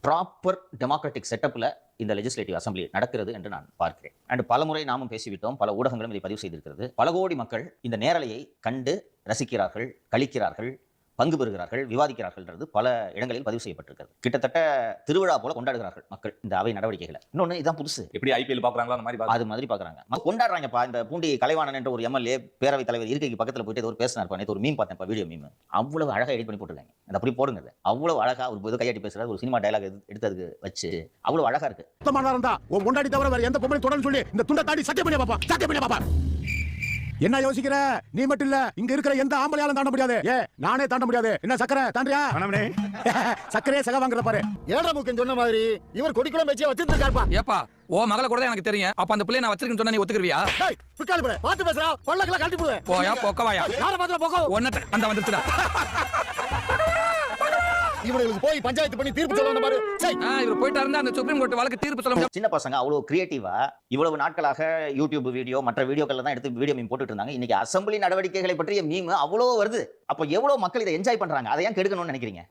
Proper democratic செட்டப்ல இந்த legislative assembly நடக்கிறது என்று நான் பார்க்கிறேன். அண்ட் பலமுறை நாமும் பேசிவிட்டோம், பல ஊடகங்களும் இதை பதிவு செய்திருக்கிறது. பல கோடி மக்கள் இந்த நேரலையை கண்டு ரசிக்கிறார்கள், கழிக்கிறார்கள், பங்கு பெறுகிறார்கள், விவாதிக்கிறார்கள் பல இடங்களில் பதிவு செய்யப்பட்டிருக்கிறது. கிட்டத்தட்ட திருவிழா போல கொண்டாடுகிறார்கள் மக்கள் இந்த அவை நடவடிக்கைகளை. இன்னொன்னு இதுதான் புதுசு. எப்படி ஐபிஎல் பாக்குறாங்களா அந்த மாதிரி அது மாதிரி பாக்குறாங்க, கொண்டாடுறாங்கப்பா. இந்த பூண்டி கலைவாணன் என்ற ஒரு எம்எல்ஏ பேரவைத் தலைவர் இருக்கைக்கு பக்கத்துல போயிட்டு ஒரு பேசினார். நேற்று ஒரு மீம் பார்த்தேன், வீடியோ மீம். அவ்வளவு அழகா எடிட் பண்ணி போட்டுருக்காங்க. அந்த அப்படி போடுங்க, அவ்வளவு அழகா ஒரு கையாட்டி பேசுறாரு, ஒரு சினிமா டயலாக் எடுத்ததுக்கு வச்சு அவ்வளவு அழகா இருக்கு. முன்னாடி தவிர வேற எந்த பொம்பளை தொடர்ந்து சொல்லி இந்த துண்டை தாண்டி சத்தியம் பண்ணி பாப்பா, சத்தியம் பண்ணி பாப்பா. என்ன யோசிக்கிற? நீ மட்டும் இல்ல, இங்க இருக்கிற எந்த ஆம்பளையாலும் தாண்ட முடியாது. நானே தாண்ட முடியாது. என்ன சக்கரை தாண்டியா? சக்கரையே சக வாங்குற பாரு. ஏடா முக்கன் சொன்ன மாதிரி இவர் கொடிக்குளம் வச்சு வச்சிட்டு இருக்காருப்பா. ஏப்பா ஓ மகள கூட எனக்கு தெரியும். அப்ப அந்த பிள்ளை நான் வச்சிருக்கேன்னு சொன்னா நீ ஒத்துக்குவியா? டேய் பிக்கால போற, பாத்து பேசுறா, பல்லக்கல கழட்டி போடு. போயா போக்கவாயா? யார பாத்துல போக்கோ? ஒண்ணே அந்த வந்துச்சுடா. இவங்களுக்கு போய் பஞ்சாயத்து பண்ணி தீர்ப்பு சொல்லணும் பாரு. இவர் போயிட்டா இருந்தா அந்த சுப்ரீம் கோர்ட் வழக்கு தீர்ப்பு சொல்ல முடியும். சின்ன பசங்க அவ்வளவு கிரியேட்டிவா இவ்வளவு நாட்களாக யூடியூப் வீடியோ மற்ற வீடியோக்கள்ல தான் எடுத்து வீடியோ மீம் போட்டுட்டு இருந்தாங்க. இன்னைக்கு அசம்பிளி நடவடிக்கைகளை பற்றிய மீம் அவ்வளவு வருது. அப்ப எவ்வளவு மக்கள் இதை என்ஜாய் பண்றாங்க, அதை ஏன் கெடுக்கணும்னு நினைக்கிறீங்க?